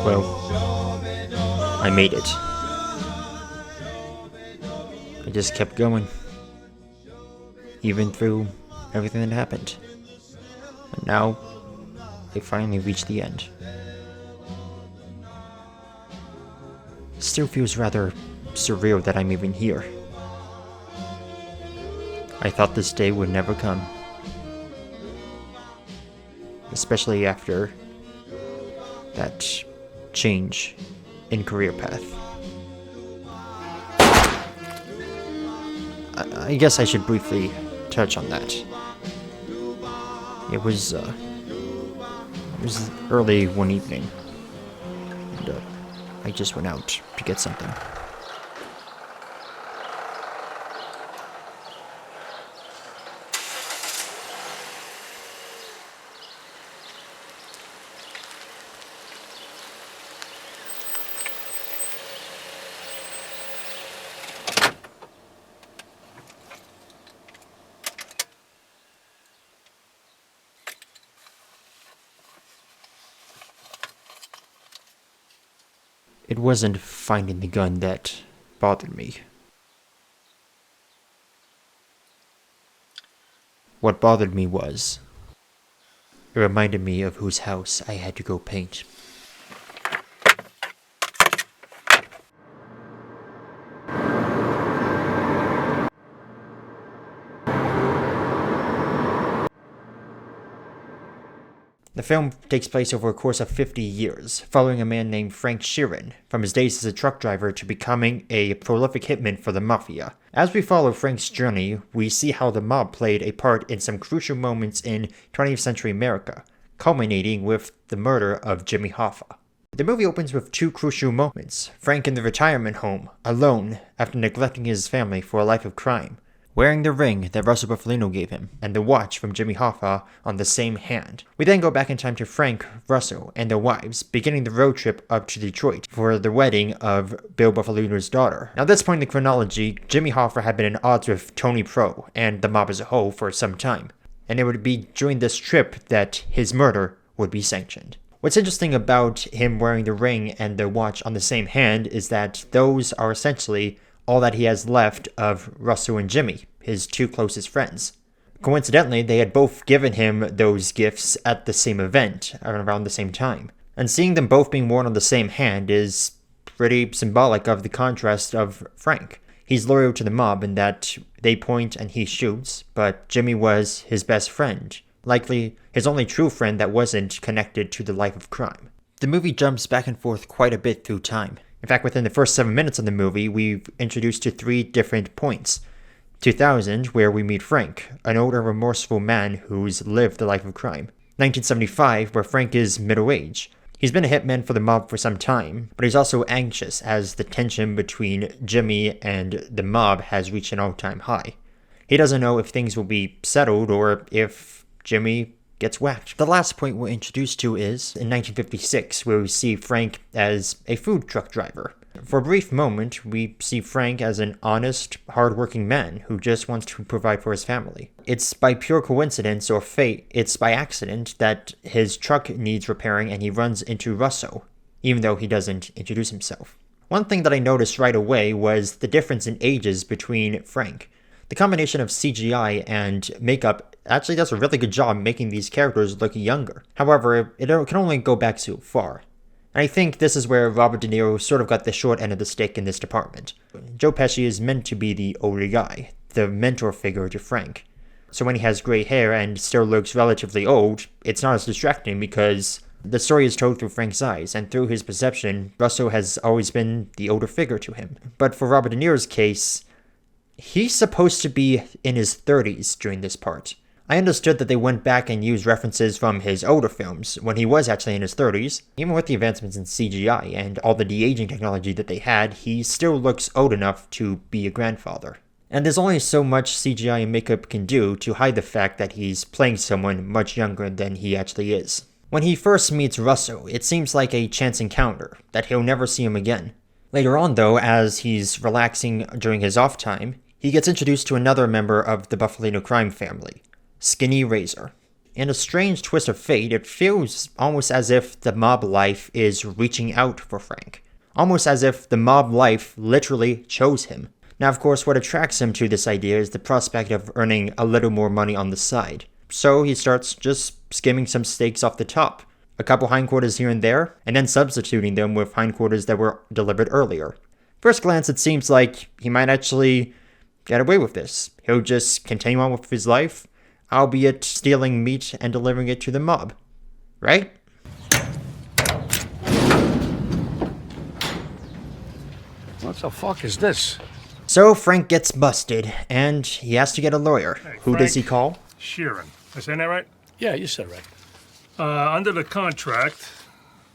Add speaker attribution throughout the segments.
Speaker 1: Well, I made it. I just kept going. Even through everything that happened. And now, I finally reached the end. It still feels rather surreal that I'm even here. I thought this day would never come. Especially after that change in career path. I guess I should briefly touch on that. It was early one evening, and I just went out to get something. It wasn't finding the gun that bothered me. What bothered me was, it reminded me of whose house I had to go paint. The film takes place over a course of 50 years, following a man named Frank Sheeran, from his days as a truck driver to becoming a prolific hitman for the Mafia. As we follow Frank's journey, we see how the mob played a part in some crucial moments in 20th century America, culminating with the murder of Jimmy Hoffa. The movie opens with two crucial moments: Frank in the retirement home, alone, after neglecting his family for a life of crime, wearing the ring that Russell Bufalino gave him, and the watch from Jimmy Hoffa on the same hand. We then go back in time to Frank, Russell, and their wives, beginning the road trip up to Detroit for the wedding of Bill Bufalino's daughter. Now at this point in the chronology, Jimmy Hoffa had been at odds with Tony Pro and the mob as a whole for some time, and it would be during this trip that his murder would be sanctioned. What's interesting about him wearing the ring and the watch on the same hand is that those are essentially all that he has left of Russell and Jimmy, his two closest friends. Coincidentally, they had both given him those gifts at the same event, around the same time. And seeing them both being worn on the same hand is pretty symbolic of the contrast of Frank. He's loyal to the mob in that they point and he shoots, but Jimmy was his best friend, likely his only true friend that wasn't connected to the life of crime. The movie jumps back and forth quite a bit through time. In fact, within the first 7 minutes of the movie, we've introduced to 3 different points. 2000, where we meet Frank, an older, remorseful man who's lived the life of crime. 1975, where Frank is middle-aged. He's been a hitman for the mob for some time, but he's also anxious as the tension between Jimmy and the mob has reached an all-time high. He doesn't know if things will be settled or if Jimmy gets whacked. The last point we're introduced to is in 1956, where we see Frank as a food truck driver. For a brief moment, we see Frank as an honest, hard-working man who just wants to provide for his family. It's by pure coincidence or fate, it's by accident that his truck needs repairing and he runs into Russell, even though he doesn't introduce himself. One thing that I noticed right away was the difference in ages between Frank. The combination of CGI and makeup actually does a really good job making these characters look younger. However, it can only go back so far. And I think this is where Robert De Niro sort of got the short end of the stick in this department. Joe Pesci is meant to be the older guy, the mentor figure to Frank. So when he has gray hair and still looks relatively old, it's not as distracting because the story is told through Frank's eyes, and through his perception, Russell has always been the older figure to him. But for Robert De Niro's case, he's supposed to be in his 30s during this part. I understood that they went back and used references from his older films when he was actually in his 30s. Even with the advancements in CGI and all the de-aging technology that they had, he still looks old enough to be a grandfather. And there's only so much CGI and makeup can do to hide the fact that he's playing someone much younger than he actually is. When he first meets Russell, it seems like a chance encounter, that he'll never see him again. Later on though, as he's relaxing during his off time, he gets introduced to another member of the Bufalino crime family, Skinny Razor. In a strange twist of fate, it feels almost as if the mob life is reaching out for Frank. Almost as if the mob life literally chose him. Now, of course, what attracts him to this idea is the prospect of earning a little more money on the side. So he starts just skimming some steaks off the top. A couple hindquarters here and there, and then substituting them with hindquarters that were delivered earlier. First glance, it seems like he might actually get away with this. He'll just continue on with his life, albeit stealing meat and delivering it to the mob. Right?
Speaker 2: What the fuck is this?
Speaker 1: So Frank gets busted, and he has to get a lawyer.
Speaker 3: Hey,
Speaker 1: Who does he call?
Speaker 3: Sheeran. Am I saying that right?
Speaker 2: Yeah, you said right.
Speaker 3: Under the contract,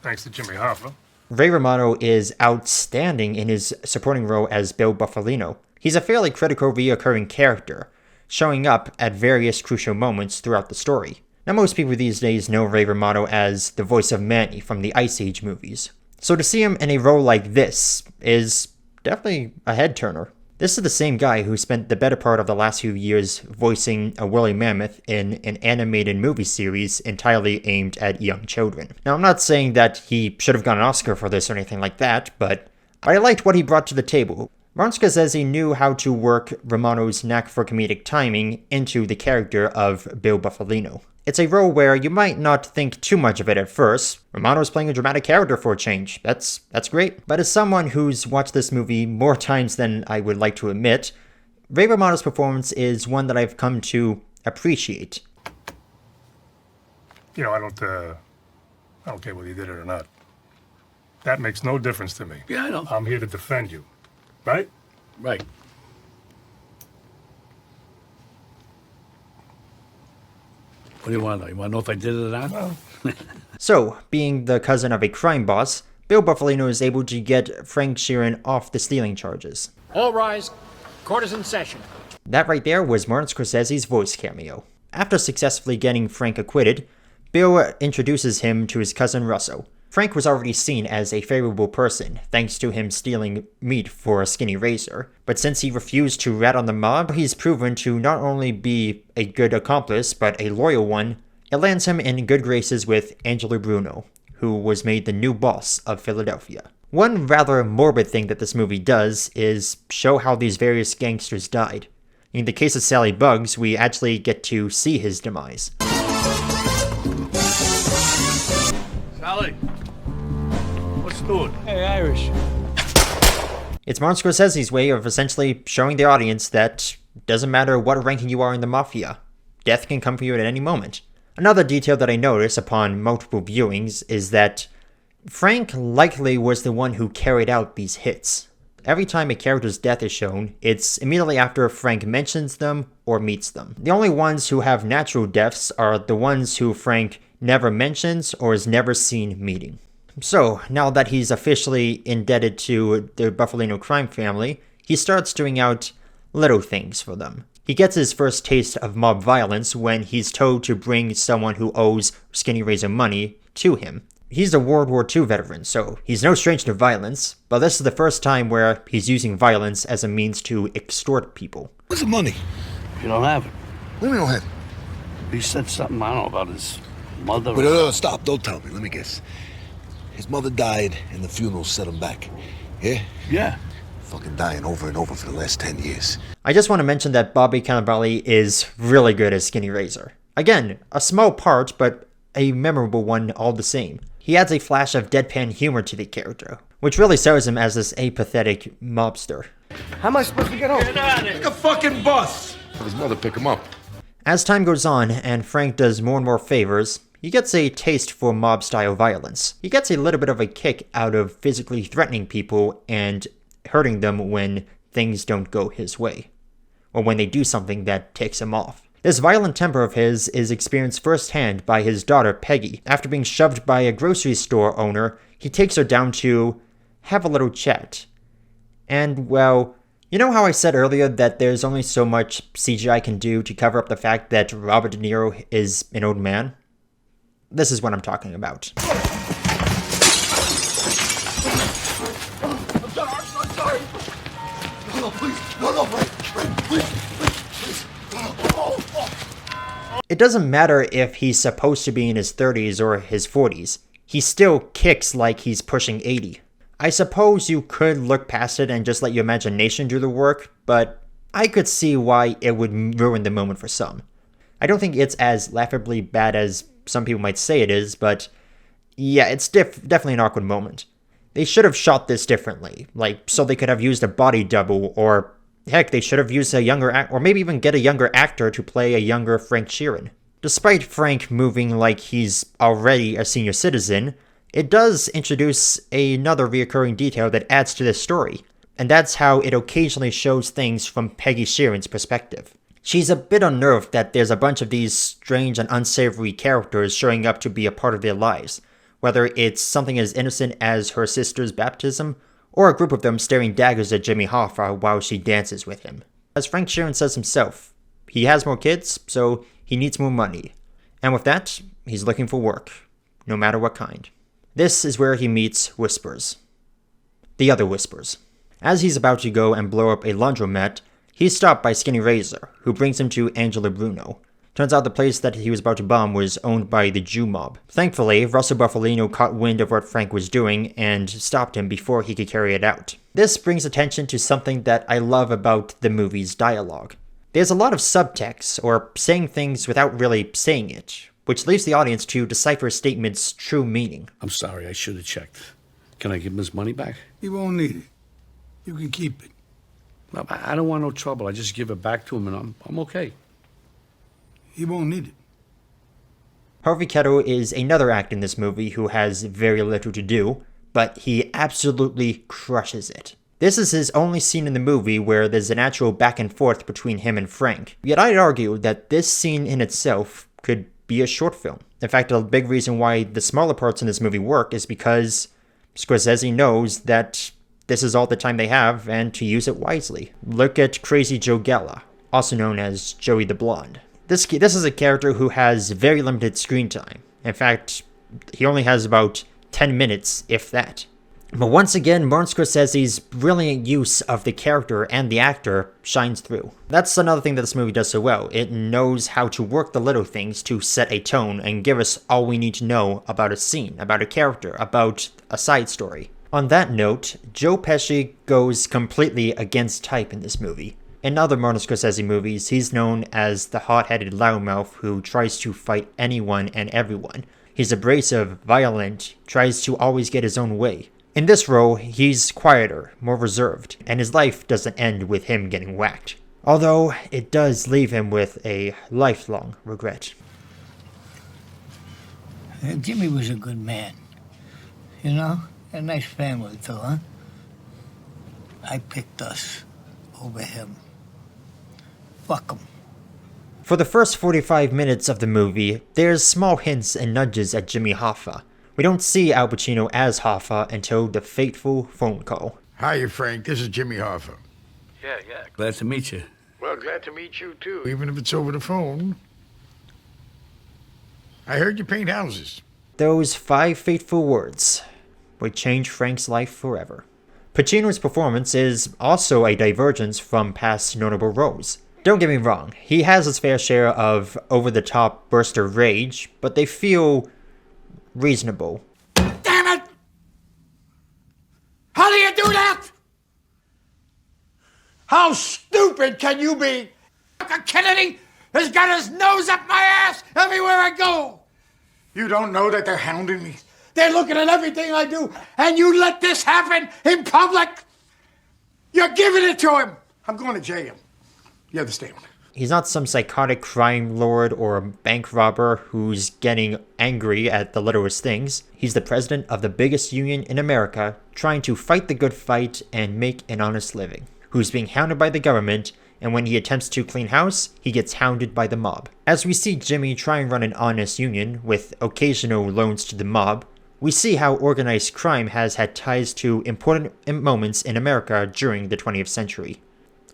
Speaker 3: thanks to Jimmy Hoffa.
Speaker 1: Ray Romano is outstanding in his supporting role as Bill Buffalino. He's a fairly critical reoccurring character, showing up at various crucial moments throughout the story. Now, most people these days know Ray Romano as the voice of Manny from the Ice Age movies. So to see him in a role like this is definitely a head-turner. This is the same guy who spent the better part of the last few years voicing a woolly mammoth in an animated movie series entirely aimed at young children. Now, I'm not saying that he should have got an Oscar for this or anything like that, but I liked what he brought to the table. Martin Scorsese knew how to work Romano's knack for comedic timing into the character of Bill Buffalino. It's a role where you might not think too much of it at first. Romano's playing a dramatic character for a change. That's great. But as someone who's watched this movie more times than I would like to admit, Ray Romano's performance is one that I've come to appreciate.
Speaker 3: You know, I don't care whether you did it or not. That makes no difference to me.
Speaker 2: Yeah, I know.
Speaker 3: I'm here to defend you. Right?
Speaker 2: Right. What do you want to know? You want to know if I did it or not?
Speaker 3: Well,
Speaker 1: So, being the cousin of a crime boss, Bill Buffalino is able to get Frank Sheeran off the stealing charges.
Speaker 4: All rise. Court is in session.
Speaker 1: That right there was Martin Scorsese's voice cameo. After successfully getting Frank acquitted, Bill introduces him to his cousin Russell. Frank was already seen as a favorable person, thanks to him stealing meat for a skinny razor. But since he refused to rat on the mob, he's proven to not only be a good accomplice, but a loyal one. It lands him in good graces with Angelo Bruno, who was made the new boss of Philadelphia. One rather morbid thing that this movie does is show how these various gangsters died. In the case of Sally Bugs, we actually get to see his demise.
Speaker 2: Sally.
Speaker 3: let's do it.
Speaker 4: Hey, Irish.
Speaker 1: It's Martin Scorsese's way of essentially showing the audience that it doesn't matter what ranking you are in the mafia, death can come for you at any moment. Another detail that I notice upon multiple viewings is that Frank likely was the one who carried out these hits. Every time a character's death is shown, it's immediately after Frank mentions them or meets them. The only ones who have natural deaths are the ones who Frank never mentions or is never seen meeting. So, now that he's officially indebted to the Buffalino crime family, he starts doing out little things for them. He gets his first taste of mob violence when he's told to bring someone who owes Skinny Razor money to him. He's a World War II veteran, so he's no stranger to violence, but this is the first time where he's using violence as a means to extort people.
Speaker 5: Where's the money?
Speaker 2: You don't have it.
Speaker 5: We don't have it.
Speaker 2: He said something, I don't know, about his mother.
Speaker 5: Wait, no, stop. Don't tell me. Let me guess. His mother died and the funeral set him back. Yeah?
Speaker 2: Yeah.
Speaker 5: Fucking dying over and over for the last 10 years.
Speaker 1: I just want to mention that Bobby Cannavale is really good as Skinny Razor. Again, a small part, but a memorable one all the same. He adds a flash of deadpan humor to the character, which really sells him as this apathetic mobster.
Speaker 6: How am I supposed to get home?
Speaker 5: Like a fucking bus! Have his mother pick him up.
Speaker 1: As time goes on and Frank does more and more favors, he gets a taste for mob-style violence. He gets a little bit of a kick out of physically threatening people and hurting them when things don't go his way, or when they do something that ticks him off. This violent temper of his is experienced firsthand by his daughter Peggy. After being shoved by a grocery store owner, he takes her down to have a little chat. And, well, you know how I said earlier that there's only so much CGI can do to cover up the fact that Robert De Niro is an old man? This is what I'm talking about.
Speaker 5: I'm sorry. No, please. No, please.
Speaker 1: It doesn't matter if he's supposed to be in his 30s or his 40s. He still kicks like he's pushing 80. I suppose you could look past it and just let your imagination do the work, but I could see why it would ruin the moment for some. I don't think it's as laughably bad as some people might say it is, but yeah, it's definitely an awkward moment. They should have shot this differently, so they could have used a body double, or heck, they should have used a younger or maybe even get a younger actor to play a younger Frank Sheeran. Despite Frank moving like he's already a senior citizen, it does introduce another reoccurring detail that adds to this story, and that's how it occasionally shows things from Peggy Sheeran's perspective. She's a bit unnerved that there's a bunch of these strange and unsavory characters showing up to be a part of their lives, whether it's something as innocent as her sister's baptism, or a group of them staring daggers at Jimmy Hoffa while she dances with him. As Frank Sheeran says himself, he has more kids, so he needs more money. And with that, he's looking for work, no matter what kind. This is where he meets Whispers. The other Whispers. As he's about to go and blow up a laundromat, he's stopped by Skinny Razor, who brings him to Angela Bruno. Turns out the place that he was about to bomb was owned by the Jew mob. Thankfully, Russell Buffalino caught wind of what Frank was doing and stopped him before he could carry it out. This brings attention to something that I love about the movie's dialogue. There's a lot of subtext, or saying things without really saying it, which leaves the audience to decipher a statement's true meaning.
Speaker 2: I'm sorry, I should have checked. Can I give him his money back?
Speaker 6: He won't need it. You can keep it.
Speaker 2: No, I don't want no trouble. I just give it back to him and I'm okay.
Speaker 6: He won't need it.
Speaker 1: Harvey Keitel is another actor in this movie who has very little to do, but he absolutely crushes it. This is his only scene in the movie where there's an actual back and forth between him and Frank. Yet I'd argue that this scene in itself could be a short film. In fact, a big reason why the smaller parts in this movie work is because Scorsese knows that this is all the time they have and to use it wisely. Look at Crazy Joe Gala, also known as Joey the Blonde. This is a character who has very limited screen time. In fact, he only has about 10 minutes, if that. But once again, Martin Scorsese's brilliant use of the character and the actor shines through. That's another thing that this movie does so well. It knows how to work the little things to set a tone and give us all we need to know about a scene, about a character, about a side story. On that note, Joe Pesci goes completely against type in this movie. In other Martin Scorsese movies, he's known as the hot-headed loudmouth who tries to fight anyone and everyone. He's abrasive, violent, tries to always get his own way. In this role, he's quieter, more reserved, and his life doesn't end with him getting whacked. Although, it does leave him with a lifelong regret.
Speaker 7: Jimmy was a good man. You know? A nice family, too, huh? I picked us over him. Fuck him.
Speaker 1: For the first 45 minutes of the movie, there's small hints and nudges at Jimmy Hoffa. We don't see Al Pacino as Hoffa until the fateful phone call.
Speaker 8: Hiya, Frank. This is Jimmy Hoffa.
Speaker 2: Yeah. Glad to meet you.
Speaker 8: Well, glad to meet you, too, even if it's over the phone. I heard you paint houses.
Speaker 1: Those 5 fateful words would change Frank's life forever. Pacino's performance is also a divergence from past notable roles. Don't get me wrong, he has his fair share of over-the-top bursts of rage, but they feel reasonable.
Speaker 4: Damn it! How do you do that? How stupid can you be? Kennedy has got his nose up my ass everywhere I go. You don't know that they're hounding me. They're looking at everything I do, and you let this happen in public? You're giving it to him. I'm going to jail. You understand?
Speaker 1: He's not some psychotic crime lord or bank robber who's getting angry at the littlest things. He's the president of the biggest union in America, trying to fight the good fight and make an honest living, who's being hounded by the government, and when he attempts to clean house, he gets hounded by the mob. As we see Jimmy try and run an honest union, with occasional loans to the mob, we see how organized crime has had ties to important moments in America during the 20th century.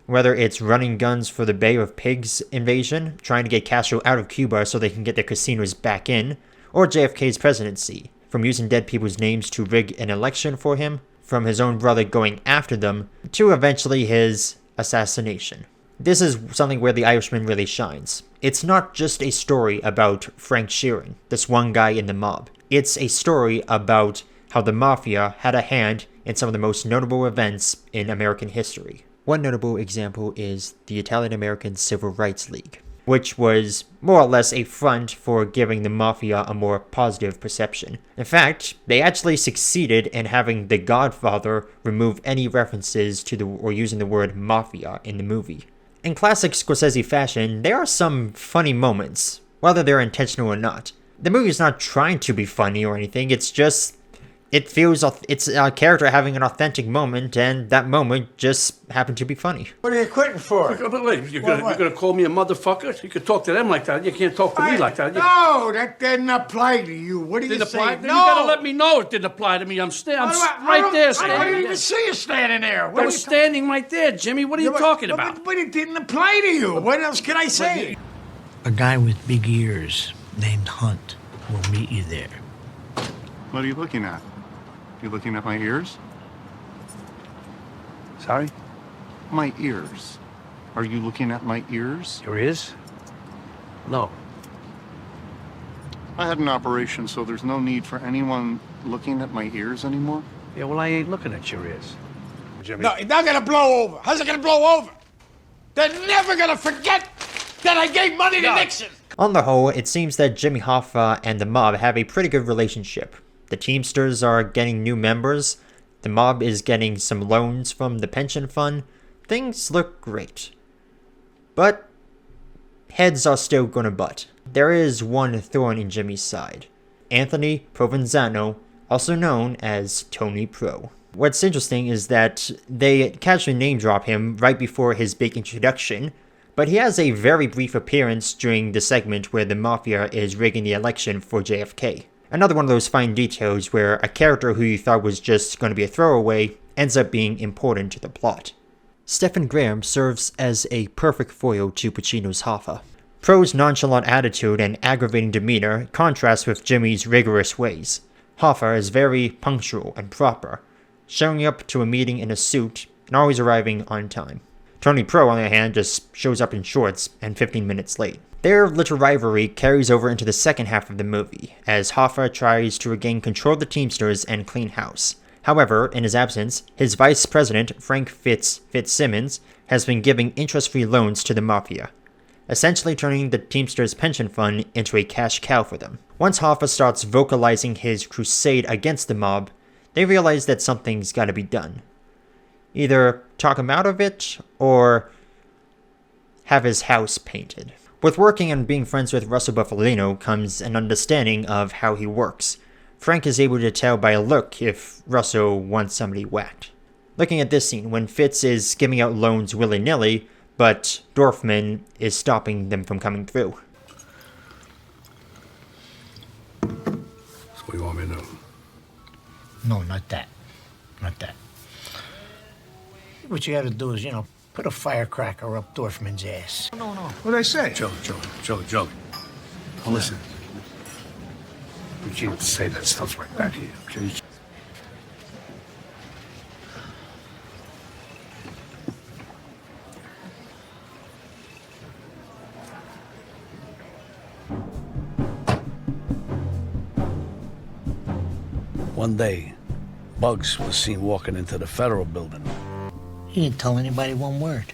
Speaker 1: Whether it's running guns for the Bay of Pigs invasion, trying to get Castro out of Cuba so they can get their casinos back in, or JFK's presidency, from using dead people's names to rig an election for him, from his own brother going after them, to eventually his assassination. This is something where The Irishman really shines. it's not just a story about Frank Sheeran, this one guy in the mob. It's a story about how the Mafia had a hand in some of the most notable events in American history. One notable example is the Italian-American Civil Rights League, which was more or less a front for giving the Mafia a more positive perception. In fact, they actually succeeded in having The Godfather remove any references to or using the word Mafia in the movie. In classic Scorsese fashion, there are some funny moments, whether they're intentional or not. The movie is not trying to be funny or anything, it's a character having an authentic moment, and that moment just happened to be funny.
Speaker 4: What are you quitting for?
Speaker 2: But wait, you're gonna call me a motherfucker? You can talk to them like that. You can't talk to me like that.
Speaker 4: No, that didn't apply to you. What are you
Speaker 2: Didn't apply?
Speaker 4: saying?
Speaker 2: Then you gotta let me know it didn't apply to me. I'm right there standing.
Speaker 4: I don't even see you standing there.
Speaker 2: I'm standing right there, Jimmy. What are you talking about?
Speaker 4: But it didn't apply to you. What else can I say?
Speaker 7: A guy with big ears named Hunt will meet you there.
Speaker 9: What are you looking at? You looking at my ears?
Speaker 2: Sorry?
Speaker 9: My ears. Are you looking at my ears?
Speaker 2: Your ears? No.
Speaker 9: I had an operation, so there's no need for anyone looking at my ears anymore.
Speaker 2: Yeah, well, I ain't looking at your ears.
Speaker 3: Jimmy.
Speaker 4: No, it's not gonna blow over. How's it gonna blow over? They're never gonna forget that I gave money to Nixon.
Speaker 1: On the whole, it seems that Jimmy Hoffa and the mob have a pretty good relationship. The Teamsters are getting new members, the mob is getting some loans from the pension fund. Things look great. But heads are still gonna butt. There is one thorn in Jimmy's side. Anthony Provenzano, also known as Tony Pro. What's interesting is that they casually name drop him right before his big introduction, but he has a very brief appearance during the segment where the Mafia is rigging the election for JFK. Another one of those fine details where a character who you thought was just going to be a throwaway ends up being important to the plot. Stephen Graham serves as a perfect foil to Pacino's Hoffa. Pro's nonchalant attitude and aggravating demeanor contrast with Jimmy's rigorous ways. Hoffa is very punctual and proper, showing up to a meeting in a suit and always arriving on time. Tony Pro, on the other hand, just shows up in shorts and 15 minutes late. Their little rivalry carries over into the second half of the movie, as Hoffa tries to regain control of the Teamsters and clean house. However, in his absence, his vice president, Frank Fitzsimmons, has been giving interest-free loans to the Mafia, essentially turning the Teamsters pension fund into a cash cow for them. Once Hoffa starts vocalizing his crusade against the mob, they realize that something's gotta be done. Either talk him out of it, or have his house painted. With working and being friends with Russell Bufalino comes an understanding of how he works. Frank is able to tell by a look if Russell wants somebody whacked. Looking at this scene, when Fitz is giving out loans willy-nilly, but Dorfman is stopping them from coming through.
Speaker 2: So what do you want me to do?
Speaker 7: No, not that. Not that. What you gotta do is, put a firecracker up Dorfman's ass. No.
Speaker 8: What'd I say?
Speaker 2: Joe. Now listen. You can't say that stuff like that here, okay? One day, Bugs was seen walking into the Federal Building.
Speaker 7: He didn't tell anybody one word.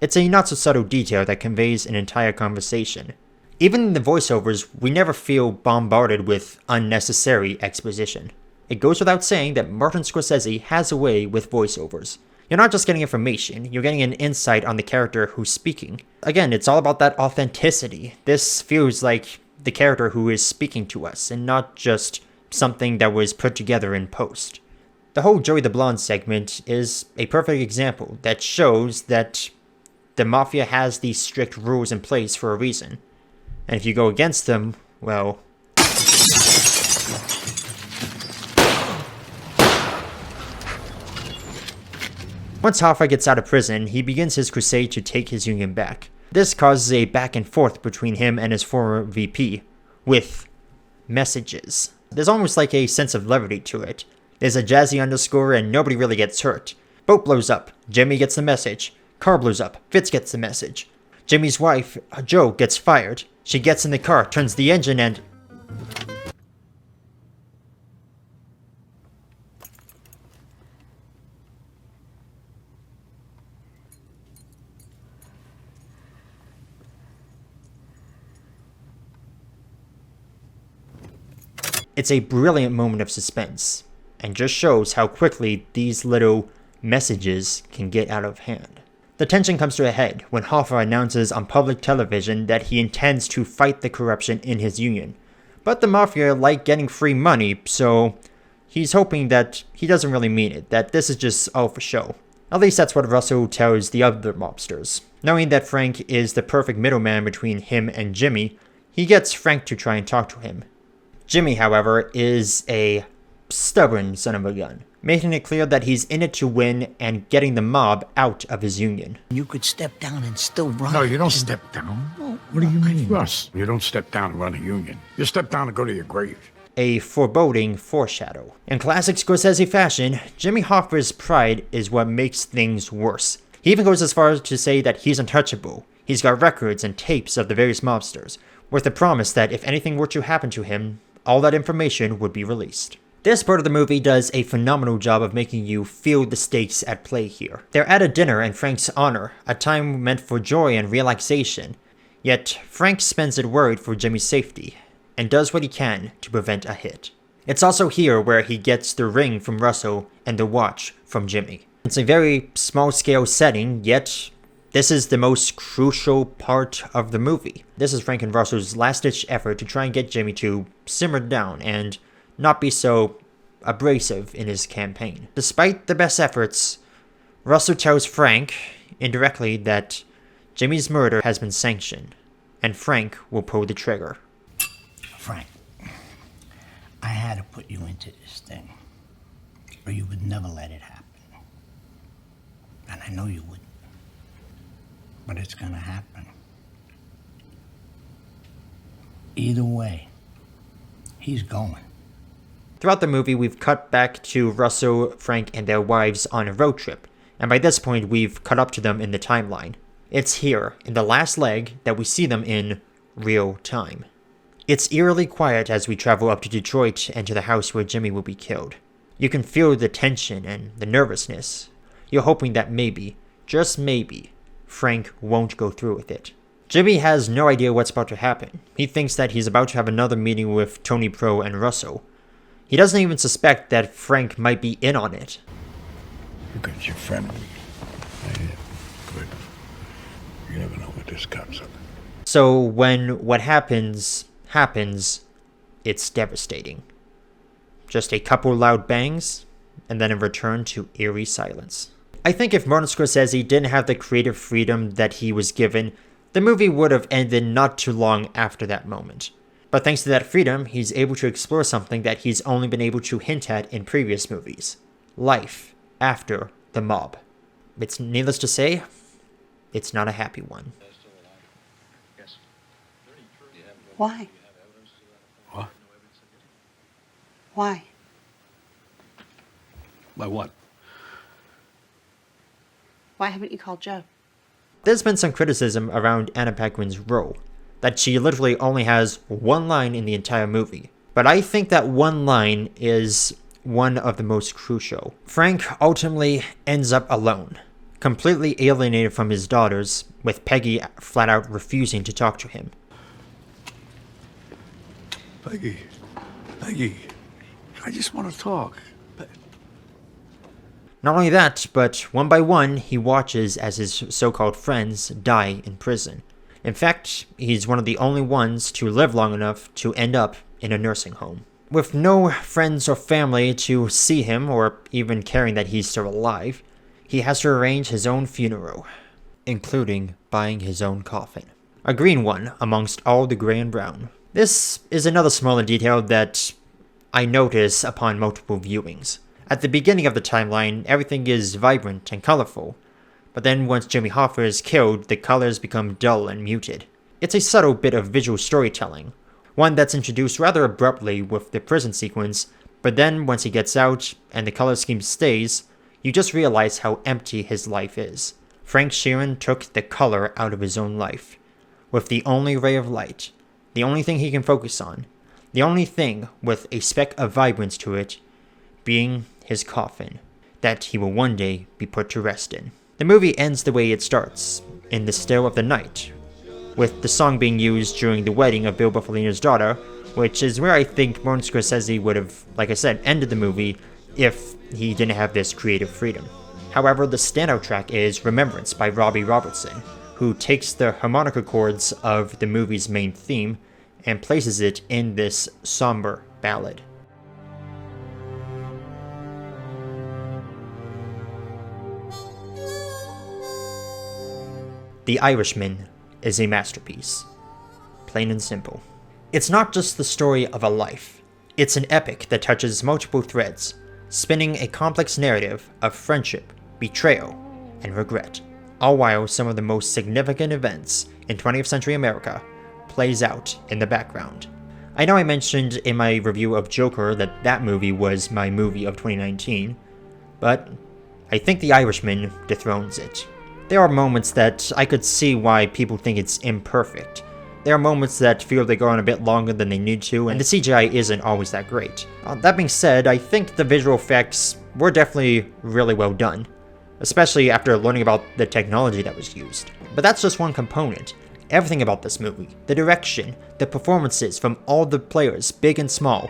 Speaker 1: It's a not-so-subtle detail that conveys an entire conversation. Even in the voiceovers, we never feel bombarded with unnecessary exposition. It goes without saying that Martin Scorsese has a way with voiceovers. You're not just getting information, you're getting an insight on the character who's speaking. Again, it's all about that authenticity. This feels like the character who is speaking to us, and not just something that was put together in post. The whole Joey the Blonde segment is a perfect example that shows that the Mafia has these strict rules in place for a reason. And if you go against them, well... Once Hoffa gets out of prison, he begins his crusade to take his union back. This causes a back and forth between him and his former VP, with messages. There's almost like a sense of levity to it. There's a jazzy underscore and nobody really gets hurt. Boat blows up. Jimmy gets the message. Car blows up. Fitz gets the message. Jimmy's wife, Joe, gets fired. She gets in the car, turns the engine, and... It's a brilliant moment of suspense, and just shows how quickly these little messages can get out of hand. The tension comes to a head when Hoffa announces on public television that he intends to fight the corruption in his union. But the Mafia like getting free money, so he's hoping that he doesn't really mean it, that this is just all for show. At least that's what Russell tells the other mobsters. Knowing that Frank is the perfect middleman between him and Jimmy, he gets Frank to try and talk to him. Jimmy, however, is a stubborn son of a gun, making it clear that he's in it to win and getting the mob out of his union.
Speaker 7: You could step down and still run.
Speaker 8: No, you don't step down. What do you mean? Russ, you don't step down and run a union. You step down and go to your grave.
Speaker 1: A foreboding foreshadow. In classic Scorsese fashion, Jimmy Hoffa's pride is what makes things worse. He even goes as far as to say that he's untouchable. He's got records and tapes of the various mobsters, with the promise that if anything were to happen to him, all that information would be released. This part of the movie does a phenomenal job of making you feel the stakes at play here. They're at a dinner in Frank's honor, a time meant for joy and relaxation, yet Frank spends it worried for Jimmy's safety, and does what he can to prevent a hit. It's also here where he gets the ring from Russell and the watch from Jimmy. It's a very small-scale setting, yet this is the most crucial part of the movie. This is Frank and Russell's last-ditch effort to try and get Jimmy to simmer down and not be so abrasive in his campaign. Despite the best efforts, Russell tells Frank, indirectly, that Jimmy's murder has been sanctioned, and Frank will pull the trigger.
Speaker 7: Frank, I had to put you into this thing, or you would never let it happen. And I know you wouldn't. But it's gonna happen. Either way, he's going.
Speaker 1: Throughout the movie, we've cut back to Russell, Frank, and their wives on a road trip, and by this point, we've cut up to them in the timeline. It's here, in the last leg, that we see them in real time. It's eerily quiet as we travel up to Detroit and to the house where Jimmy will be killed. You can feel the tension and the nervousness. You're hoping that maybe, just maybe, Frank won't go through with it. Jimmy has no idea what's about to happen. He thinks that he's about to have another meeting with Tony Pro and Russell. He doesn't even suspect that Frank might be in on it.
Speaker 8: You got your friend. Good. You never know what this cop's up.
Speaker 1: So when what happens, it's devastating. Just a couple loud bangs, and then a return to eerie silence. I think if Martin Scorsese didn't have the creative freedom that he was given, the movie would have ended not too long after that moment. But thanks to that freedom, he's able to explore something that he's only been able to hint at in previous movies. Life after the mob. It's needless to say, it's not a happy one.
Speaker 10: Why?
Speaker 2: What?
Speaker 10: Why?
Speaker 2: By what?
Speaker 10: Why haven't you called Joe?
Speaker 1: There's been some criticism around Anna Paquin's role, that she literally only has one line in the entire movie. But I think that one line is one of the most crucial. Frank ultimately ends up alone, completely alienated from his daughters, with Peggy flat out refusing to talk to him.
Speaker 2: Peggy, I just want to talk.
Speaker 1: Not only that, but one by one, he watches as his so-called friends die in prison. In fact, he's one of the only ones to live long enough to end up in a nursing home. With no friends or family to see him, or even caring that he's still alive, he has to arrange his own funeral, including buying his own coffin. A green one amongst all the gray and brown. This is another smaller detail that I notice upon multiple viewings. At the beginning of the timeline, everything is vibrant and colorful, but then once Jimmy Hoffa is killed, the colors become dull and muted. It's a subtle bit of visual storytelling, one that's introduced rather abruptly with the prison sequence, but then once he gets out and the color scheme stays, you just realize how empty his life is. Frank Sheeran took the color out of his own life, with the only ray of light, the only thing he can focus on, the only thing with a speck of vibrance to it, being his coffin, that he will one day be put to rest in. The movie ends the way it starts, in the still of the night, with the song being used during the wedding of Bill Buffalino's daughter, which is where I think Martin Scorsese would have, like I said, ended the movie if he didn't have this creative freedom. However, the standout track is Remembrance by Robbie Robertson, who takes the harmonica chords of the movie's main theme and places it in this somber ballad. The Irishman is a masterpiece, plain and simple. It's not just the story of a life, it's an epic that touches multiple threads, spinning a complex narrative of friendship, betrayal, and regret, all while some of the most significant events in 20th century America plays out in the background. I know I mentioned in my review of Joker that movie was my movie of 2019, but I think The Irishman dethrones it. There are moments that I could see why people think it's imperfect. There are moments that feel they go on a bit longer than they need to, and the CGI isn't always that great. That being said, I think the visual effects were definitely really well done, especially after learning about the technology that was used. But that's just one component. Everything about this movie, the direction, the performances from all the players, big and small,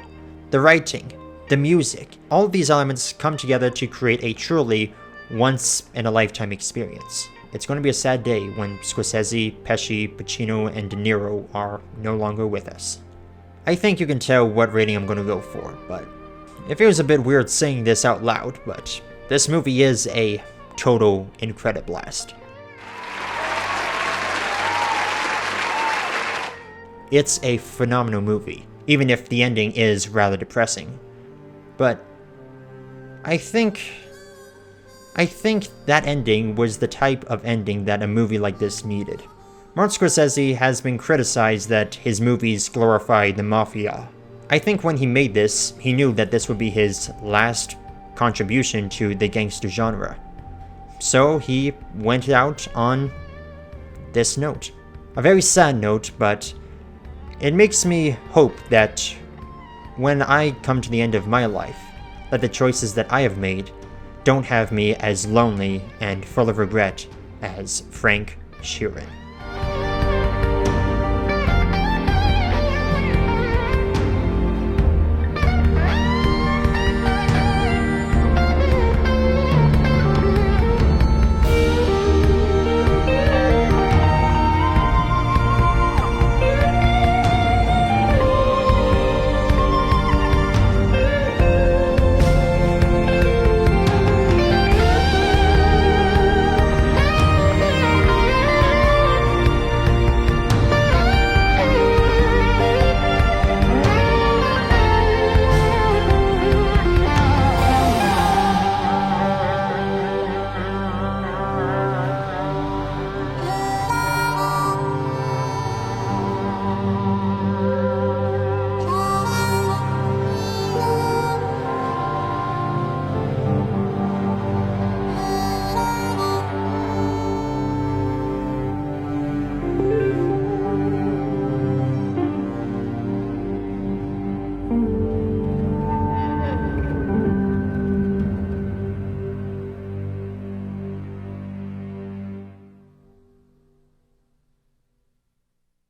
Speaker 1: the writing, the music, all of these elements come together to create a truly once-in-a-lifetime experience. It's going to be a sad day when Scorsese, Pesci, Pacino, and De Niro are no longer with us. I think you can tell what rating I'm going to go for, but it feels a bit weird saying this out loud, but this movie is a total incrediblast. It's a phenomenal movie, even if the ending is rather depressing. But I think that ending was the type of ending that a movie like this needed. Martin Scorsese has been criticized that his movies glorify the mafia. I think when he made this, he knew that this would be his last contribution to the gangster genre. So he went out on this note. A very sad note, but it makes me hope that when I come to the end of my life, that the choices that I have made don't have me as lonely and full of regret as Frank Sheeran.